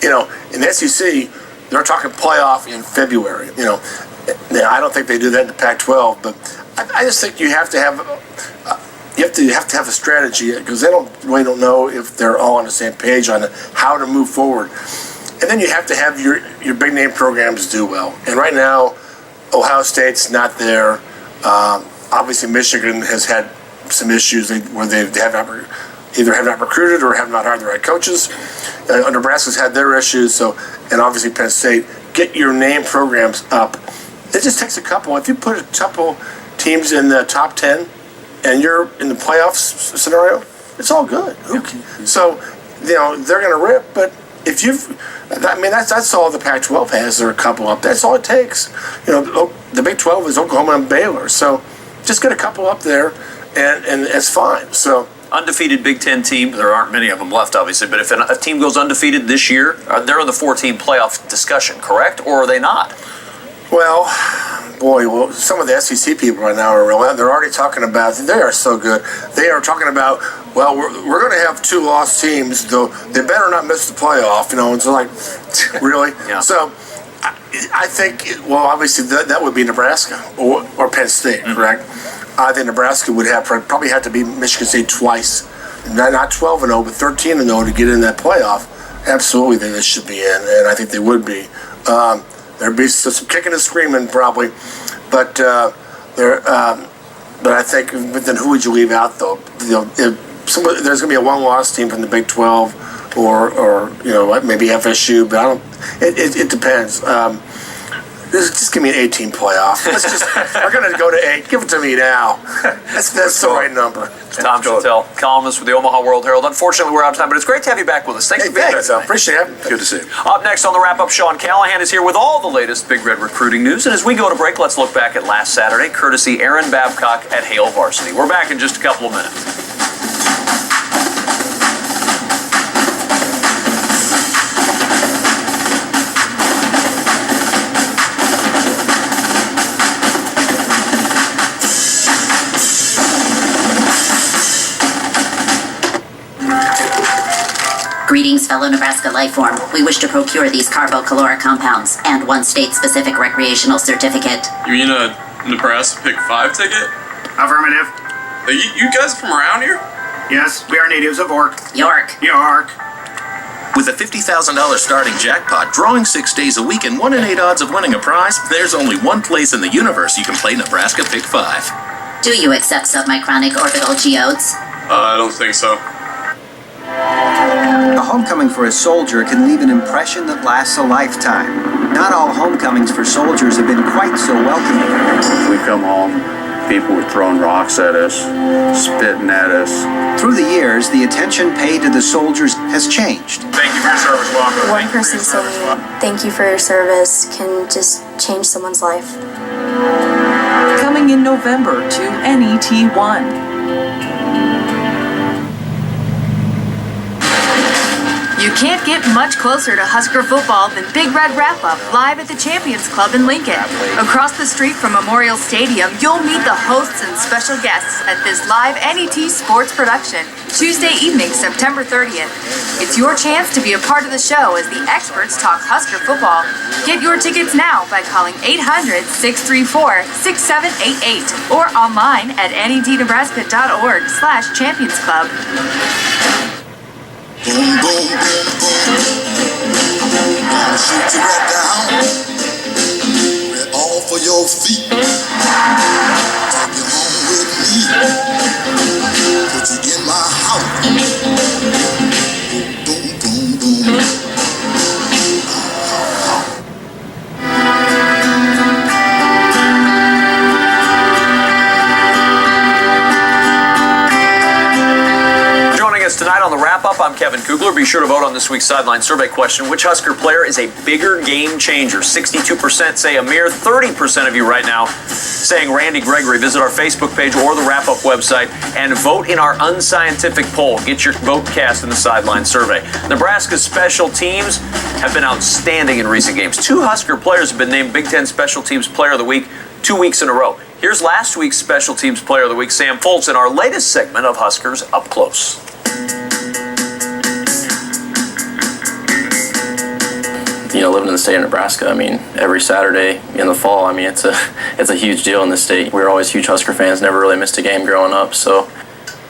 In the SEC, they're talking playoff in February. Now, I don't think they do that in the Pac-12, but I just think you have to have a strategy because they don't know if they're all on the same page on how to move forward. And then you have to have your big name programs do well. And right now, Ohio State's not there. Obviously, Michigan has had some issues where they have not recruited or have not hired the right coaches. Nebraska's had their issues. And obviously Penn State. Get your name programs up. It just takes a couple. If you put a couple teams in the top 10 and you're in the playoffs scenario, it's all good. So, they're going to rip. But if that's all the Pac-12 has. There are a couple up. That's all it takes. The Big 12 is Oklahoma and Baylor. So just get a couple up there, and it's fine. So undefeated Big Ten team, there aren't many of them left, obviously, but if a team goes undefeated this year, they're in the 4-team playoff discussion, correct? Or are they not? Well, some of the SEC people right now they're already talking about, they are so good. They are talking about, we're going to have 2 lost teams, though they better not miss the playoff, It's like, really? Yeah. So I think, obviously that would be Nebraska or Penn State, correct? I think Nebraska would probably have to beat Michigan State twice, not 12-0, but 13-0 to get in that playoff. Absolutely, they should be in, and I think they would be. There'd be some kicking and screaming probably, but I think. But then who would you leave out though? There's going to be a one-loss team from the Big 12, or maybe FSU, but I don't. It depends. Just give me an 18 playoff. We're going to go to 8. Give it to me now. That's the right number. Tom Chantel, columnist with the Omaha World Herald. Unfortunately, we're out of time, but it's great to have you back with us. Thanks for being here. Appreciate it. Good to see you. Up next on the wrap-up, Sean Callahan is here with all the latest Big Red recruiting news. And as we go to break, let's look back at last Saturday, courtesy Aaron Babcock at Hale Varsity. We're back in just a couple of minutes. Greetings, fellow Nebraska Lifeform. We wish to procure these carbocaloric compounds and one state-specific recreational certificate. You mean a Nebraska Pick 5 ticket? Affirmative. You guys from around here? Yes, we are natives of York. York. With a $50,000 starting jackpot, drawing 6 days a week, and 1 in 8 odds of winning a prize, there's only one place in the universe you can play Nebraska Pick 5. Do you accept submicronic orbital geodes? I don't think so. A homecoming for a soldier can leave an impression that lasts a lifetime. Not all homecomings for soldiers have been quite so welcoming. We come home People were throwing rocks at us, spitting at us. Through the years, the attention paid to the soldiers has changed. Thank you for your service, Walker. One person saying thank you for your service can just change someone's life. Coming in November to NET1. You can't get much closer to Husker football than Big Red Wrap-Up live at the Champions Club in Lincoln. Across the street from Memorial Stadium, you'll meet the hosts and special guests at this live NET sports production, Tuesday evening, September 30th. It's your chance to be a part of the show as the experts talk Husker football. Get your tickets now by calling 800-634-6788 or online at netnebraska.org/championsclub. Boom, boom, boom, boom. Gonna shoot you right down. Right off of your feet. Take you home with me. Put you in my house. Boom, boom, boom, boom. Tonight on the wrap-up, I'm Kevin Kugler. Be sure to vote on this week's Sideline Survey question. Which Husker player is a bigger game changer? 62% say Amir, 30% of you right now saying Randy Gregory. Visit our Facebook page or the wrap-up website and vote in our unscientific poll. Get your vote cast in the Sideline Survey. Nebraska's special teams have been outstanding in recent games. 2 Husker players have been named Big Ten Special Teams Player of the Week 2 weeks in a row. Here's last week's Special Teams Player of the Week, Sam Foltz, in our latest segment of Huskers Up Close. You know, living in the state of Nebraska, I mean, every Saturday in the fall, I mean, it's a huge deal in the state. We were always huge Husker fans, never really missed a game growing up. So,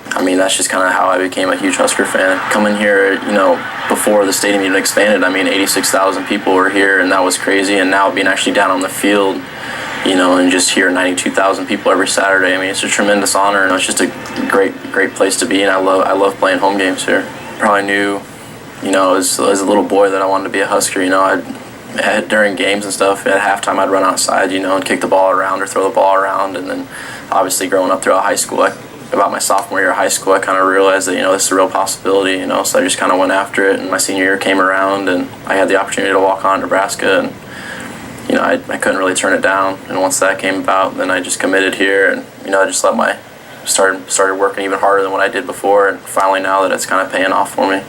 I mean, that's just kind of how I became a huge Husker fan. Coming here, you know, before the stadium even expanded, I mean, 86,000 people were here, and that was crazy. And now being actually down on the field, you know, and just hear 92,000 people every Saturday, I mean, it's a tremendous honor, and it's just a great place to be. And I love playing home games here. Probably knew, you know, as a little boy that I wanted to be a Husker. You know, during games and stuff, at halftime I'd run outside, you know, and kick the ball around or throw the ball around. And then obviously growing up throughout high school, about my sophomore year of high school, I kind of realized that, you know, this is a real possibility, you know, so I just kind of went after it. And my senior year came around and I had the opportunity to walk on Nebraska, and, you know, I couldn't really turn it down. And once that came about, then I just committed here, and, you know, I just started working even harder than what I did before, and finally now that it's kind of paying off for me.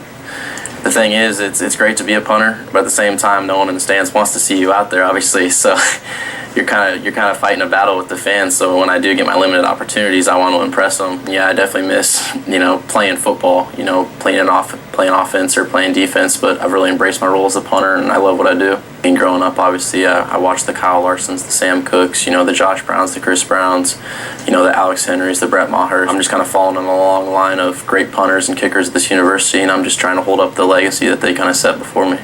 The thing is, it's great to be a punter, but at the same time, no one in the stands wants to see you out there, obviously. So you're kind of fighting a battle with the fans. So when I do get my limited opportunities, I want to impress them. Yeah, I definitely miss, you know, playing football, you know, playing offense or playing defense. But I've really embraced my role as a punter, and I love what I do. And growing up, obviously, I watched the Kyle Larsons, the Sam Cooks, you know, the Josh Browns, the Chris Browns, you know, the Alex Henrys, the Brett Mahers. I'm just kind of following in a long line of great punters and kickers at this university, and I'm just trying to hold up the legacy that they kind of set before me.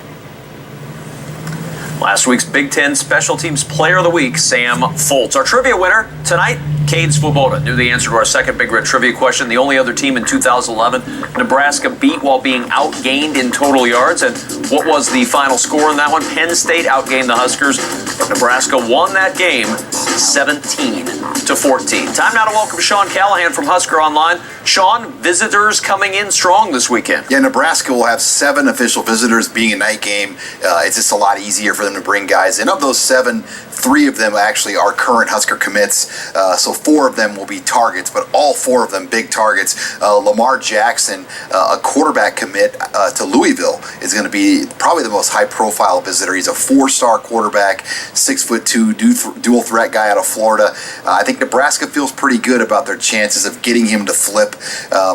Last week's Big Ten Special Teams Player of the Week, Sam Foltz. Our trivia winner tonight, Cade Swoboda, knew the answer to our second Big Red trivia question. The only other team in 2011 Nebraska beat while being outgained in total yards. And what was the final score in that one? Penn State outgained the Huskers, but Nebraska won that game 17-14. Time now to welcome Sean Callahan from Husker Online. Sean, visitors coming in strong this weekend. Yeah, Nebraska will have 7 official visitors. Being a night game, it's just a lot easier for them to bring guys. And of those 7, 3 of them actually are current Husker commits. So 4 of them will be targets, but all 4 of them big targets. Lamar Jackson, a quarterback commit to Louisville, is going to be probably the most high-profile visitor. He's a 4-star quarterback, 6'2", dual threat guy out of Florida. I think Nebraska feels pretty good about their chances of getting him to flip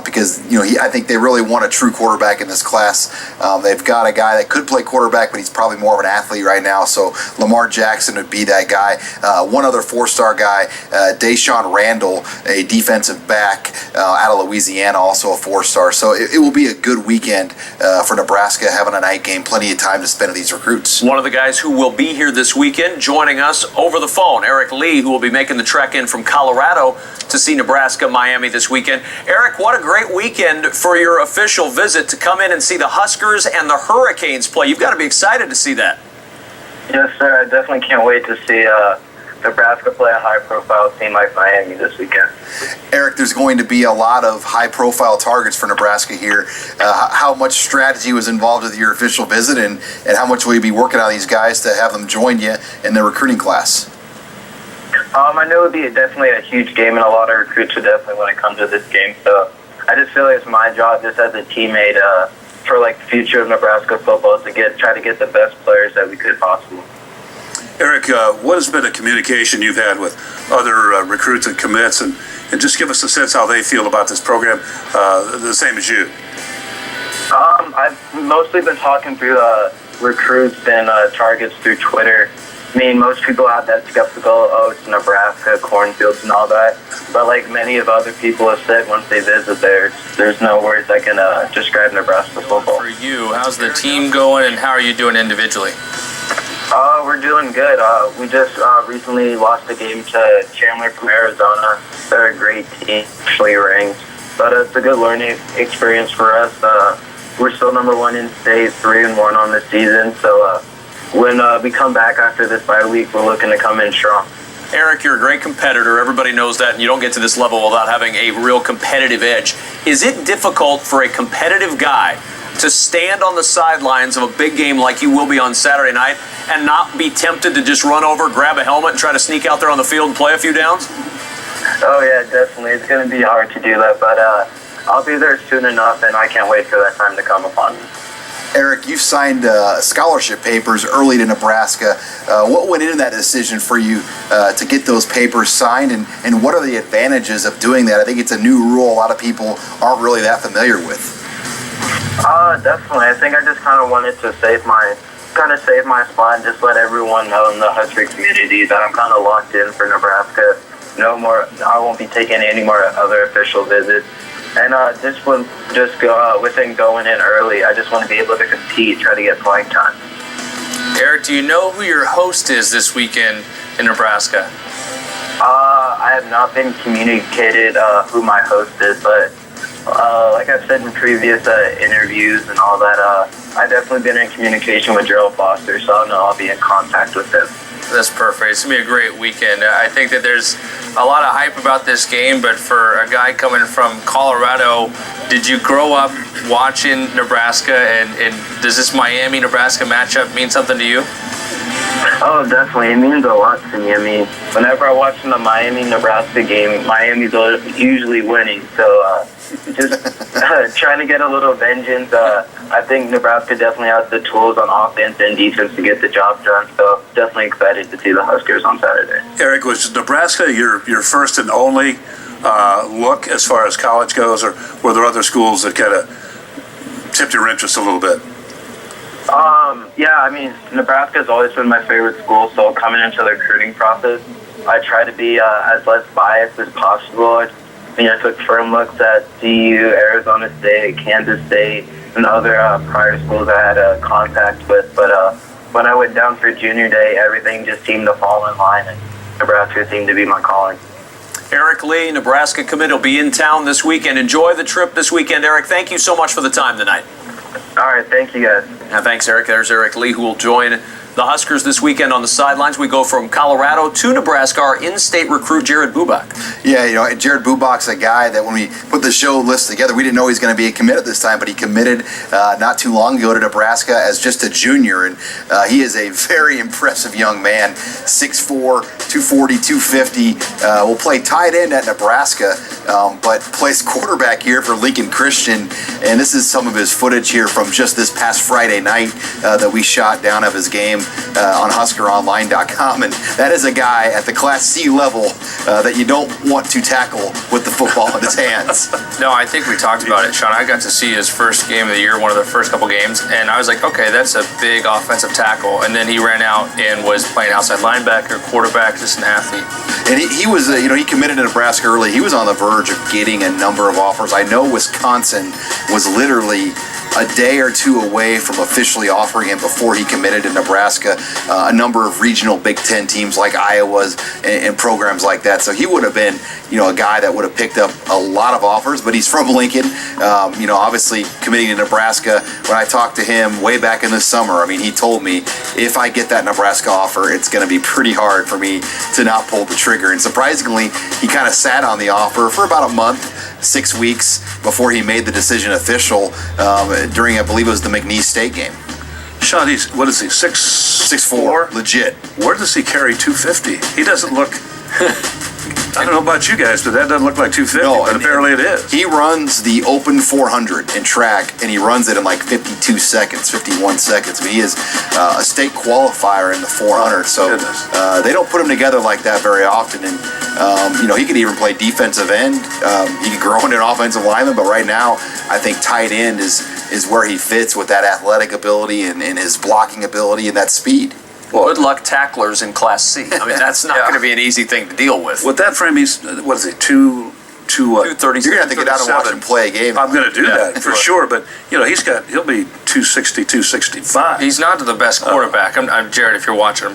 because, you know, I think they really want a true quarterback in this class. They've got a guy that could play quarterback, but he's probably more of an athlete right now. So Lamar Jackson would be that guy. One other 4-star guy, Deshaun Randall, a defensive back out of Louisiana, also a 4-star. So it will be a good weekend for Nebraska, having a night game, plenty of time to spend with these recruits. One of the guys who will be here this weekend, joining us over the phone, Eric Lee, who will be making the trek in from Colorado to see Nebraska, Miami this weekend. Eric, what a great weekend for your official visit to come in and see the Huskers and the Hurricanes play. You've got to be excited to see that. Yes, sir. I definitely can't wait to see Nebraska play a high-profile team like Miami this weekend. Eric, there's going to be a lot of high-profile targets for Nebraska here. How much strategy was involved with your official visit, and how much will you be working on these guys to have them join you in the recruiting class? I know it would be definitely a huge game, and a lot of recruits would definitely want to come to this game. So I just feel like it's my job, just as a teammate, for like the future of Nebraska football, to try to get the best players that we could possibly. Eric, what has been the communication you've had with other recruits and commits, and just give us a sense how they feel about this program, the same as you? I've mostly been talking through recruits and targets through Twitter. I mean, most people have that skeptical, oh, it's Nebraska, cornfields and all that. But like many of other people have said, once they visit there, there's no words that can describe Nebraska football. For you, how's the team going, and how are you doing individually? We're doing good. We just recently lost a game to Chandler from Arizona. They're a great team, actually ranked. But it's a good learning experience for us. We're still number 1 in state, 3-1 on the season. So when we come back after this bye week, we're looking to come in strong. Eric, you're a great competitor. Everybody knows that, and you don't get to this level without having a real competitive edge. Is it difficult for a competitive guy to stand on the sidelines of a big game like you will be on Saturday night and not be tempted to just run over, grab a helmet, and try to sneak out there on the field and play a few downs? Oh, yeah, definitely. It's going to be hard to do that, but I'll be there soon enough, and I can't wait for that time to come upon me. Eric, you've signed scholarship papers early to Nebraska. What went into that decision for you to get those papers signed, and what are the advantages of doing that? I think it's a new rule a lot of people aren't really that familiar with. Definitely. I think I just kind of wanted to save my spot and just let everyone know in the Husker community that I'm kind of locked in for Nebraska. No more. I won't be taking any more other official visits. And within going in early, I just want to be able to compete, try to get playing time. Eric, do you know who your host is this weekend in Nebraska? I have not been communicated who my host is, but like I've said in previous interviews and all that, I've definitely been in communication with Gerald Foster, so I know I'll be in contact with him. That's perfect. It's going to be a great weekend. I think that there's a lot of hype about this game, but for a guy coming from Colorado, did you grow up watching Nebraska, and does this Miami-Nebraska matchup mean something to you? Oh, definitely. It means a lot to me. I mean, whenever I watch the Miami-Nebraska game, Miami's usually winning, so just trying to get a little vengeance. I think Nebraska definitely has the tools on offense and defense to get the job done, so definitely excited to see the Huskers on Saturday. Eric, was Nebraska your first and only look as far as college goes, or were there other schools that kind of tipped your interest a little bit? Yeah, I mean, Nebraska's always been my favorite school, so coming into the recruiting process, I try to be as less biased as possible. I took firm looks at CU, Arizona State, Kansas State, and other prior schools I had contact with. But when I went down for junior day, everything just seemed to fall in line, and Nebraska seemed to be my calling. Eric Lee, Nebraska commit, will be in town this weekend. Enjoy the trip this weekend, Eric. Thank you so much for the time tonight. All right, thank you, guys. Thanks, Eric. There's Eric Lee, who will join the Huskers this weekend on the sidelines. We go from Colorado to Nebraska. Our in-state recruit, Jared Bubak. Yeah, Jared Bubak's a guy that when we put the show list together, we didn't know he was going to be a commit at this time, but he committed not too long ago to Nebraska as just a junior, and he is a very impressive young man, 6'4", 240, 250, will play tight end at Nebraska, but plays quarterback here for Lincoln Christian, and this is some of his footage here from just this past Friday night that we shot down of his game on HuskerOnline.com, and that is a guy at the Class C level that you don't want to tackle with the football in his hands. No, I think we talked about it, Sean. I got to see his first game of the year, one of the first couple games, and I was like, okay, that's a big offensive tackle. And then he ran out and was playing outside linebacker, quarterback, just an athlete. And he was, he committed to Nebraska early. He was on the verge of getting a number of offers. I know Wisconsin was literally a day or two away from officially offering him before he committed to Nebraska. A number of regional Big Ten teams like Iowa's and programs like that. So he would have been a guy that would have picked up a lot of offers, but he's from Lincoln. Obviously committing to Nebraska. When I talked to him way back in the summer, he told me if I get that Nebraska offer, it's going to be pretty hard for me to not pull the trigger. And surprisingly, he kind of sat on the offer for about a month, 6 weeks before he made the decision official during, I believe it was the McNeese State game. Sean, what is he, 6'4"? Legit. Where does he carry 250? He doesn't look... I don't know about you guys, but that doesn't look like 250, but apparently it is. He runs the open 400 in track, and he runs it in like 52 seconds, 51 seconds. He is a state qualifier in the 400, so they don't put him together like that very often. And, he could even play defensive end. He could grow into an offensive lineman, but right now, I think tight end is where he fits with that athletic ability and his blocking ability and that speed. Well, good luck tacklers in Class C. That's not going to be an easy thing to deal with. With that frame, he's, 230. You're going to have to get out and watch him play a game. I'm going to do that for sure, but he'll be 260, 265. He's not the best quarterback. I'm Jared, if you're watching him.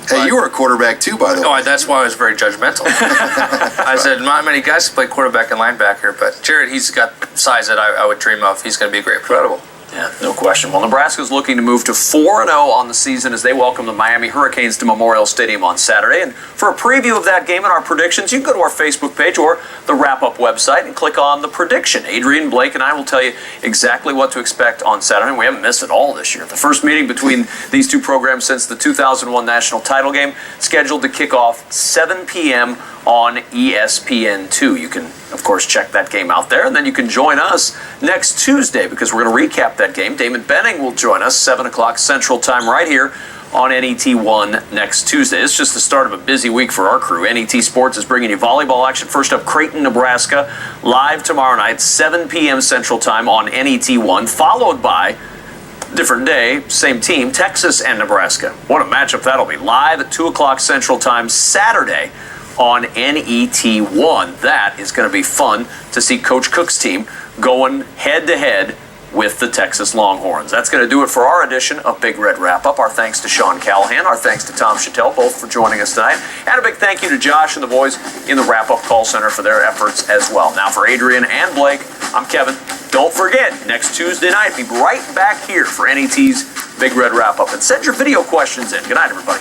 Hey, you were a quarterback too, by the way. Oh, that's why I was very judgmental. I said not many guys can play quarterback and linebacker, but Jared, he's got size that I would dream of. He's going to be a great player. Incredible. Yeah, no question. Well, Nebraska's looking to move to 4-0 on the season as they welcome the Miami Hurricanes to Memorial Stadium on Saturday. And for a preview of that game and our predictions, you can go to our Facebook page or the Wrap-Up website and click on the prediction. Adrian, Blake, and I will tell you exactly what to expect on Saturday. We haven't missed it all this year. The first meeting between these two programs since the 2001 national title game, scheduled to kick off 7 p.m. on ESPN2. You can, of course, check that game out there, and then you can join us next Tuesday because we're going to recap that game. Damon Benning will join us 7 o'clock Central Time right here on NET1 next Tuesday. It's just the start of a busy week for our crew. NET Sports is bringing you volleyball action. First up, Creighton, Nebraska, live tomorrow night, 7 p.m. Central Time on NET1, followed by different day, same team, Texas and Nebraska. What a matchup that'll be. Live at 2 o'clock Central Time Saturday on NET1. That is going to be fun to see Coach Cook's team going head-to-head with the Texas Longhorns. That's going to do it for our edition of Big Red Wrap-Up. Our thanks to Sean Callahan. Our thanks to Tom Chattel, both for joining us tonight. And a big thank you to Josh and the boys in the Wrap-Up call center for their efforts as well. Now for Adrian and Blake, I'm Kevin. Don't forget, next Tuesday night, be right back here for NET's Big Red Wrap-Up. And send your video questions in. Good night, everybody.